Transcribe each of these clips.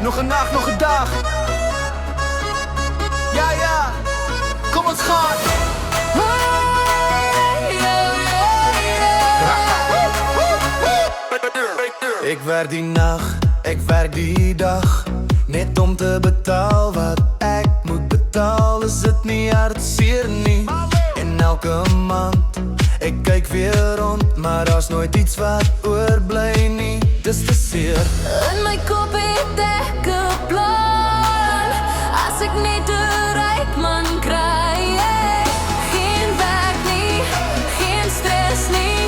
Nog een nacht, nog een dag. Ja, ja, kom ons gaan. Ik werk die nacht, ik werk die dag, net om te betalen wat ik moet betalen. Is het niet hard, zeer niet, in elke maand. Ik kijk weer rond, maar er is nooit iets wat oorblij niet. Dus te zeer. In mijn kop het ek 'n plan. As ek net 'n ryk man kry, geen werk nie, geen stress nie,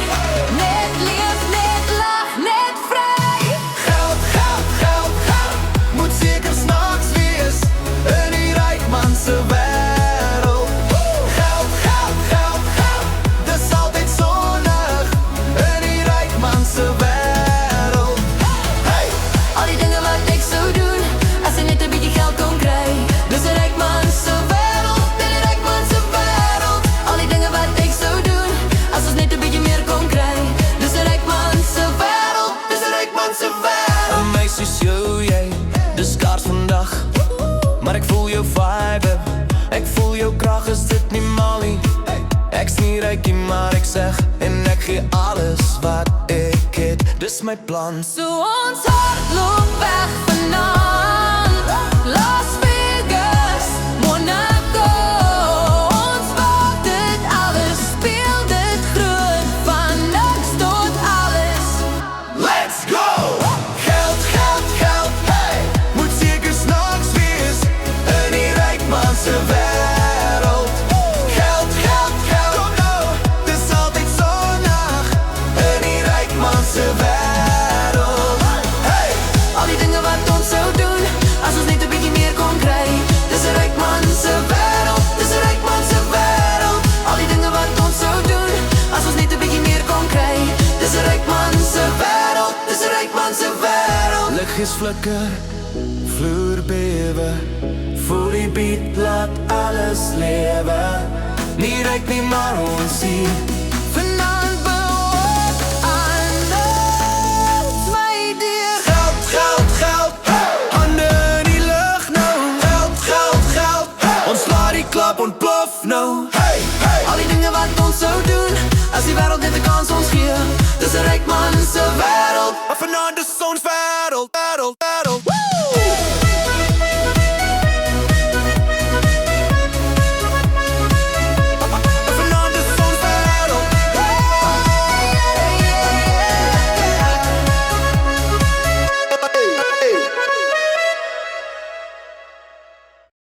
net leef, net lag, net vry. Geld, geld, geld, geld, moet zeker s'nachts wees in die rijkmanse wereld. Geld, geld, geld, geld, dis altyd zonnig in die rijkmanse wereld. Hey, al die dingen wat ik zou doen, als ik net een beetje geld kon krijgen. Dus een rijkmanse wereld, in een rijkmanse wereld. Al die dingen wat ik zou doen, als ik net een beetje meer kon krijgen. Dus een rijkmanse wereld, dus een rijkmanse wereld. Een meisje is jou, jij, de skaars vandaag. Maar ik voel jou vibe, ik voel jou kracht, is dit niet Molly? Ik is niet rijkie, maar ik zeg, en ik geef alles wat ik heb. Dus mijn plan. Zo ons hart loopt weg vanavond. Las Vegas, Monaco. Ons wou dit alles, speel dit groot, van niks tot alles. Let's go! Geld, geld, geld, hey! Moet zeker s'nachts wees in die rijkmanse wereld. Geld, geld, geld, kom nou! Het is altijd zonnig in die rijkmanse wereld. Hey! Al die dingen wat ons zou doen, als ons niet een beetje meer kon krijgen. Dus een rijkmanse wereld, dus een rijkmanse wereld. Al die dingen wat ons zou doen, als ons niet een beetje meer kon krijgen. Dus een rijkmanse wereld, dus een rijkmanse wereld. Lichtjes flikker, vloer beven. Voel die beat, laat alles leven. Niet rijk niet maar ons zien. Vanavond behoort aan ons, my dear. Geld, geld, geld, hey! Handen in die lucht nou. Geld, geld, geld, hey! Ons laat die klap ontplof nou. Hey, hey! Al die dingen wat ons zou doen, als die wereld dit de kans ons geeft. Dus een rijkmanse wereld. Vanavond de zon